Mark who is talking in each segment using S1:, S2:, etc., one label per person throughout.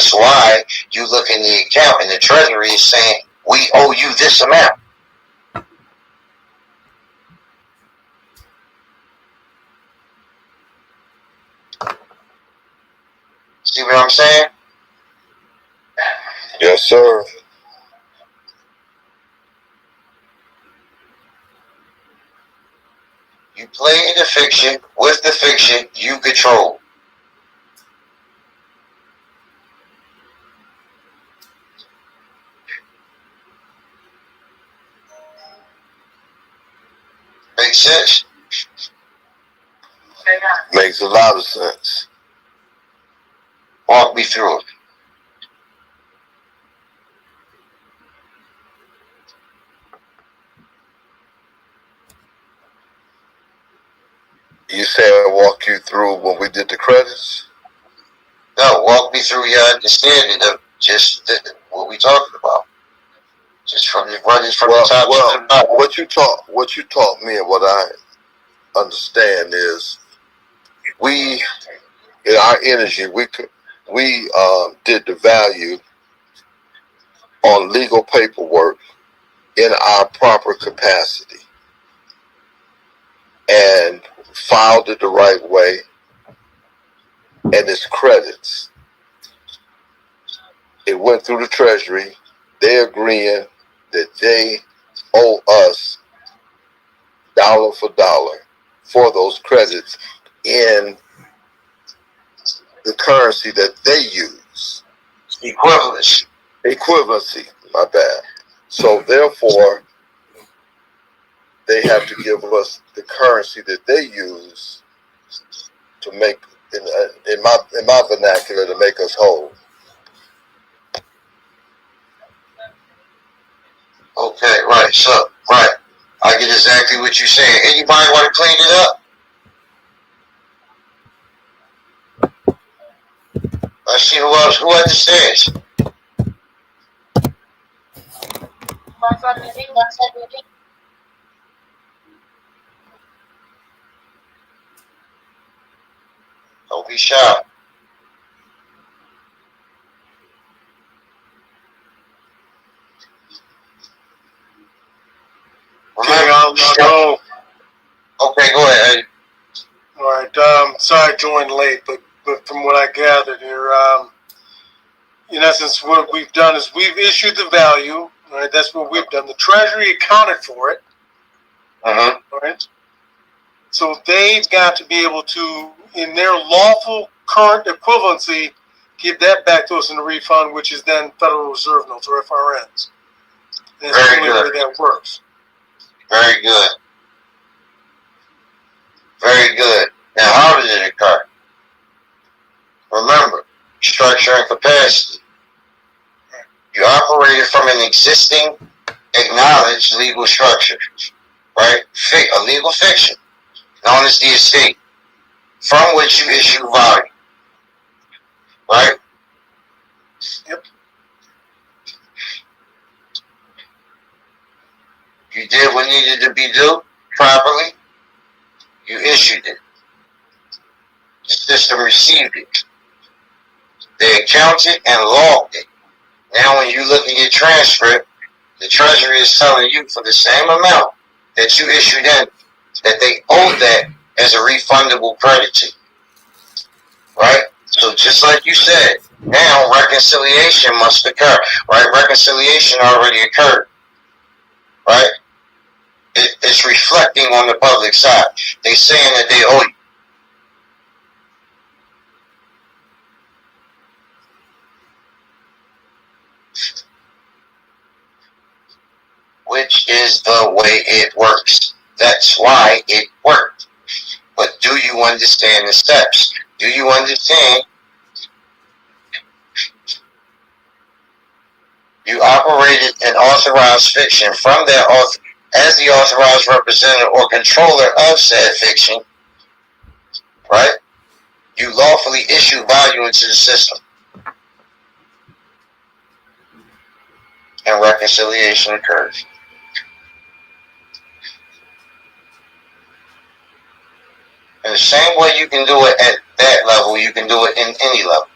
S1: That's why you look in the account and the treasury is saying, we owe you this amount. See what I'm saying?
S2: Yes, sir.
S1: You play in the fiction. With the fiction, you control. Make sense?
S2: Makes a lot of sense.
S1: Walk me through it.
S2: You say I walk you through when we did the credits?
S1: No, walk me through your understanding of just what we talking about. Just from the running from the top to the bottom.
S2: What you taught me and what I understand is we in our energy we did the value on legal paperwork in our proper capacity and filed it the right way, and it's credits. It went through the treasury. They agreeing that they owe us dollar for dollar for those credits in the currency that they use. Equivalency, my bad. So therefore, they have to give us the currency that they use to make, in my vernacular, to make us whole.
S1: Okay, right. So, right. I get exactly what you're saying. Anybody want to clean it up? I see who else. Who understands? Don't be shy.
S3: I'll go.
S1: Okay, go ahead.
S3: All right. Sorry I joined late, but from what I gathered here, in essence, what we've done is we've issued the value. All right, that's what we've done. The Treasury accounted for it.
S1: Uh-huh.
S3: All right. So they've got to be able to, in their lawful current equivalency, give that back to us in a refund, which is then Federal Reserve notes or FRNs. And that's the only way that works.
S1: Very good. Very good. Now, how did it occur? Remember, structure and capacity. You operated from an existing, acknowledged legal structure, right? A legal fiction, known as the estate, from which you issue value, right?
S3: Yep.
S1: You did what needed to be done properly. You issued it. The system received it. They accounted and logged it. Now when you look at your transcript, the Treasury is telling you for the same amount that you issued in, that they owe that as a refundable credit to you. Right? So just like you said, now reconciliation must occur. Right? Reconciliation already occurred. Right? It's reflecting on the public side. They saying that they owe you. Which is the way it works. That's why it worked. But do you understand the steps? Do you understand? You operated an authorized fiction from that as the authorized representative or controller of said fiction, right? You lawfully issue value into the system. And reconciliation occurs. In the same way you can do it at that level, you can do it in any level.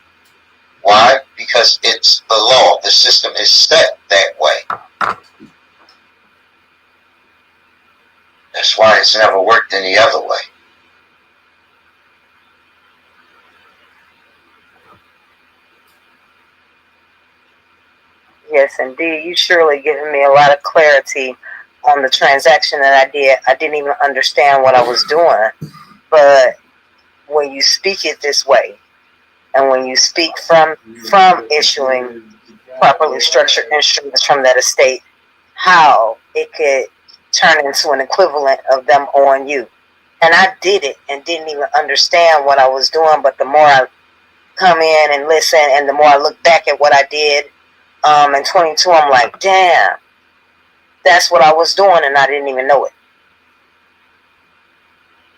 S1: Why? Because because it's the law. The system is set that way. That's why it's never worked any other way.
S4: Yes, indeed. You surely given me a lot of clarity on the transaction that I did. I didn't even understand what I was doing. But when you speak it this way, and when you speak from issuing properly structured instruments from that estate, how it could turn into an equivalent of them owing you. And I did it and didn't even understand what I was doing. But the more I come in and listen, and the more I look back at what I did in 22, I'm like, damn, that's what I was doing, and I didn't even know it.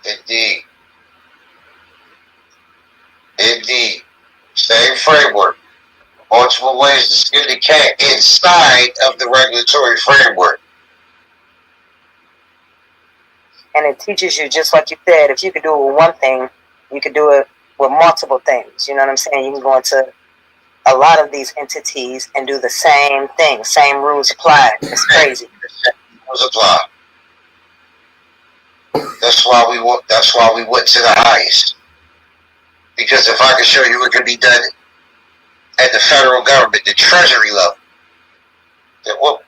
S1: Indeed. Indeed. Same framework. Multiple ways to skin the cat inside of the regulatory framework.
S4: And it teaches you, just like you said, if you could do it with one thing, you could do it with multiple things. You know what I'm saying? You can go into a lot of these entities and do the same thing. Same rules apply. It's crazy.
S1: Rules apply. That's why we went to the highest. Because if I could show you it could be done at the federal government, the treasury level, then what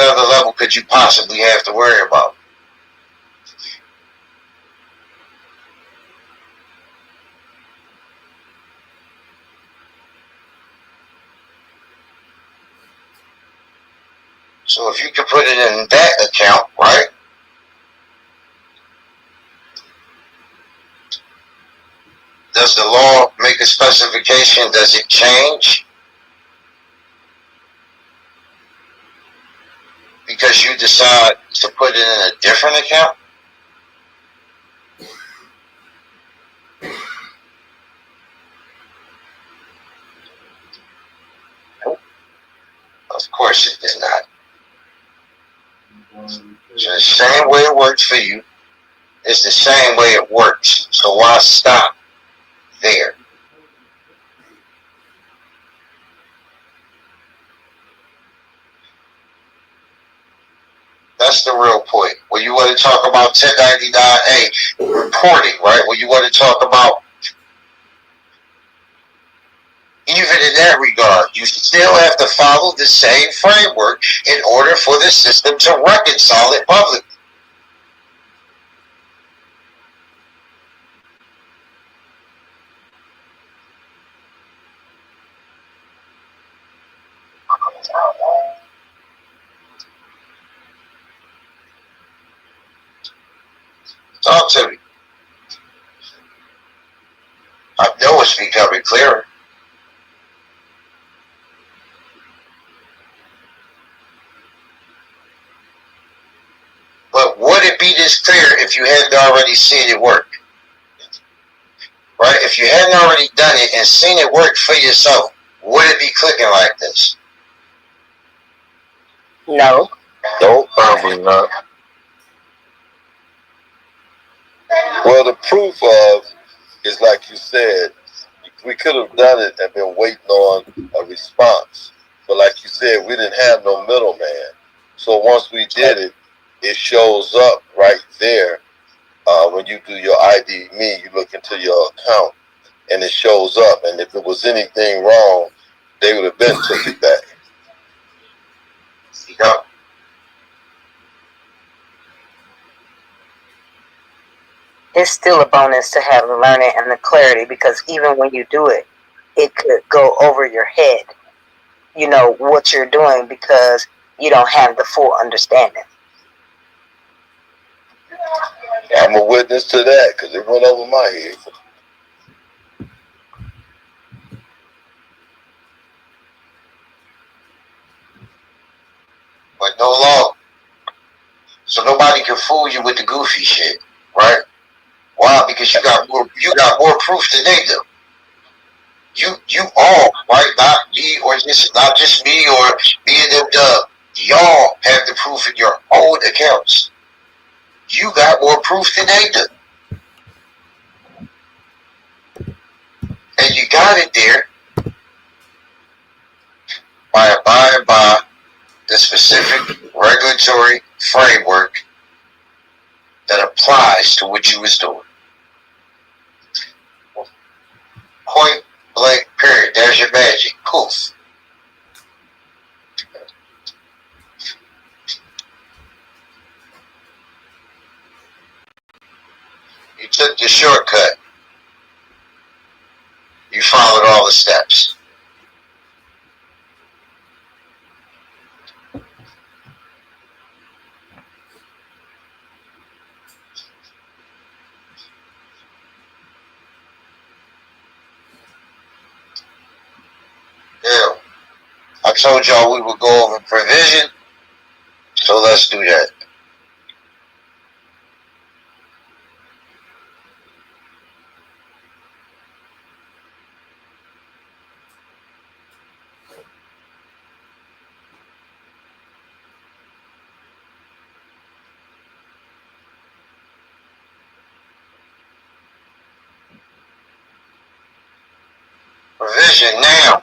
S1: other level could you possibly have to worry about? So if you could put it in that account, right? Does the law make a specification? Does it change? Because you decide to put it in a different account? Of course it did not. So the same way it works for you is the same way it works. So why stop there? That's the real point. When you want to talk about 1099A reporting, right? When you want to talk about, even in that regard, you still have to follow the same framework in order for the system to reconcile it publicly. Talk to me. I know it's becoming clearer. But would it be this clear if you hadn't already seen it work? Right? If you hadn't already done it and seen it work for yourself, would it be clicking like this?
S4: No.
S2: No, probably not. Well, the proof of is like you said, we could have done it and been waiting on a response. But like you said, we didn't have no middleman. So once we did it, it shows up right there. When you do your ID.me, you look into your account and it shows up. And if it was anything wrong, they would have been took it back.
S1: Yeah.
S4: It's still a bonus to have the learning and the clarity, because even when you do it, it could go over your head, you know, what you're doing, because you don't have the full understanding.
S2: I'm a witness to that because it went over my head.
S1: But no law. So nobody can fool you with the goofy shit, right? Why? Because you got more proof than they do. You all, right? Not me or not just me or me and them dub. Y'all have the proof in your own accounts. You got more proof than they do. got it there by abiding by the specific regulatory framework that applies to what you was doing. Point blank, period. There's your magic. Poof. You took the shortcut. You followed all the steps. Yeah. I told y'all we would go over provision, so let's do that. Provision now.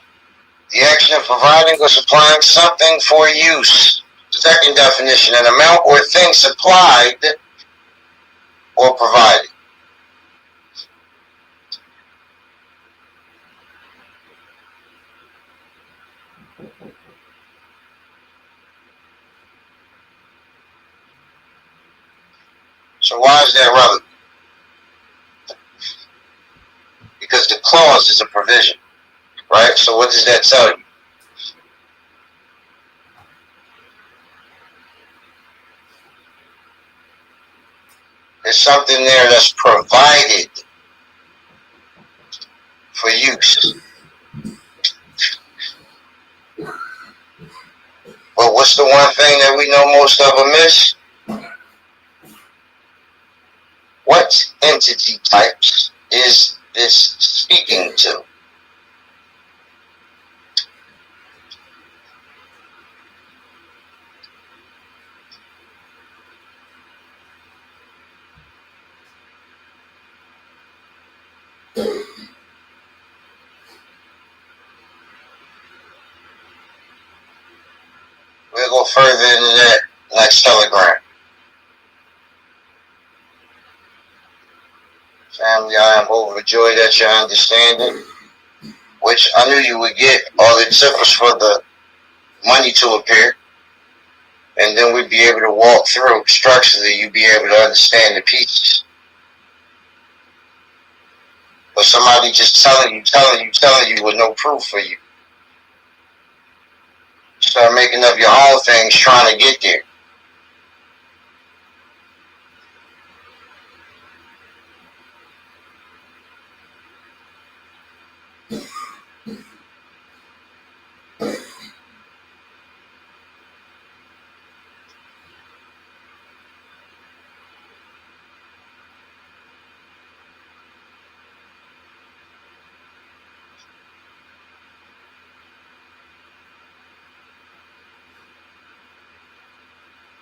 S1: The action of providing or supplying something for use. Second definition, an amount or thing supplied or provided. So why is that relevant? Because the clause is a provision, right? So what does that tell you? There's something there that's provided for use. But what's the one thing that we know most of them miss? What entity types is this speaking to? We'll go further into that next telegram. Family, I am overjoyed at your understanding, which I knew you would get. All it took was for the money to appear, and then we'd be able to walk through structurally. You'd be able to understand the pieces. But somebody just telling you with no proof for you. Start making up your own things trying to get there.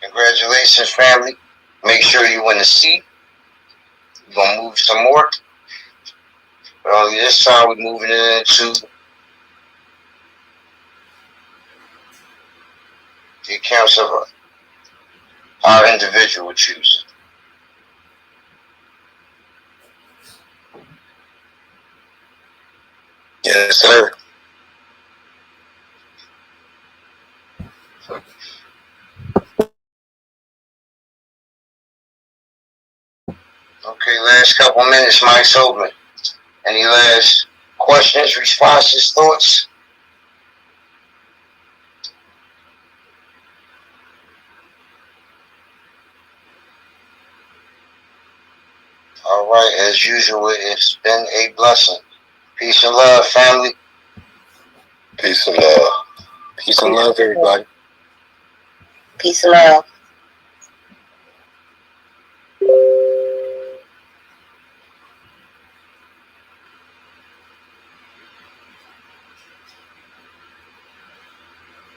S1: Congratulations, family. Make sure you in the seat. We're going to move some more. But only this time we're moving it into the accounts of our individual choosing. Yes, sir. Okay, last couple minutes, mic's open. Any last questions, responses, thoughts? All right, as usual, it's been a blessing. Peace and love, family.
S2: Peace and love.
S5: Peace and love, everybody.
S4: Peace and love.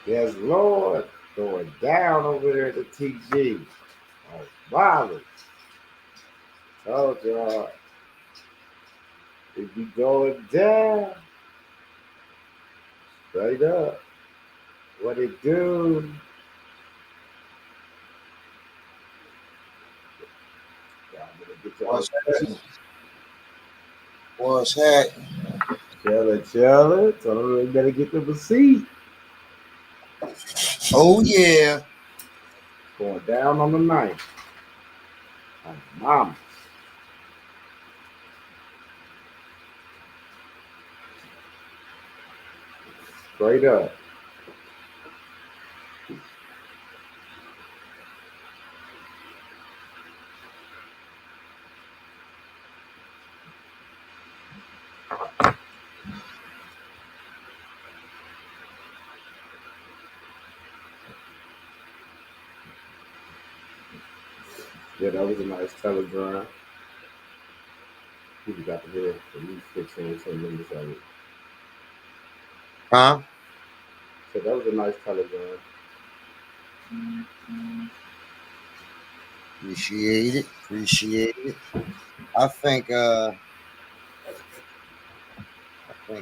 S6: Yes, Lord, going down over there at the TG. Oh, violence. Told y'all, it be going down. Straight up. What it do? Y'all better get y'all
S1: What's happening? What's happening?
S6: chiller. Tell them they better get them a seat.
S1: Oh yeah.
S6: Going down on the ninth. Oh, mama. Straight up. Yeah, that was a nice telegram. People got to hear at least 15 10 minutes of it.
S1: Huh?
S6: So that was a nice telegram.
S1: Appreciate it. Appreciate it. I think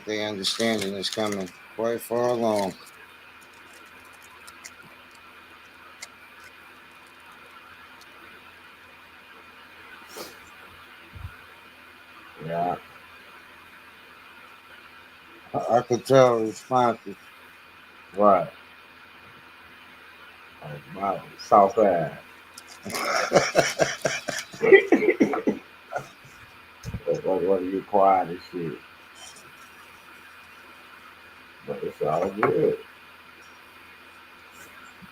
S1: they understanding is coming quite far along.
S6: Yeah.
S1: I could tell responses.
S6: Right. Oh, my. South Ave. What are you quiet and shit? But it's all good.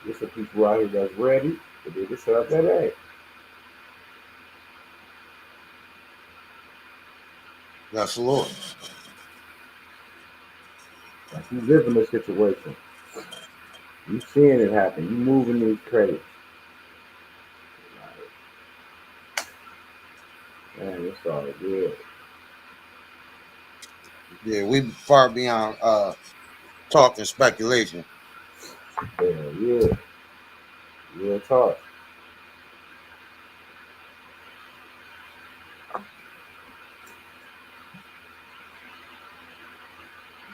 S6: There's some people out here that's ready, but they just set up that act.
S1: That's the Lord.
S6: Like you live in this situation. You seeing it happen. You moving these crates. Man, it's all good.
S1: Yeah, we far beyond talk and speculation.
S6: Yeah. Real talk.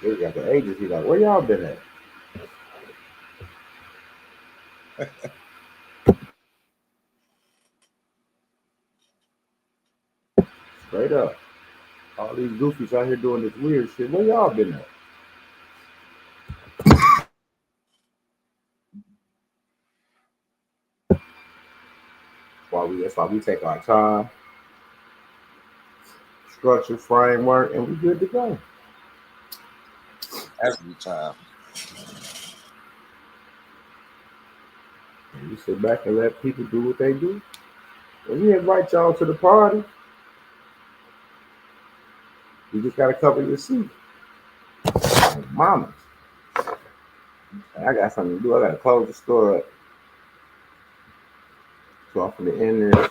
S6: They got the agency like, where y'all been at? Straight up. All these goofies out here doing this weird shit. Where y'all been at? That's why we take our time, structure, framework, and we good to go.
S1: Every time.
S6: And you sit back and let people do what they do. When we invite y'all to the party, you just gotta cover your seat. Like, mama, I got something to do. I gotta close the store up. So I'm gonna end this.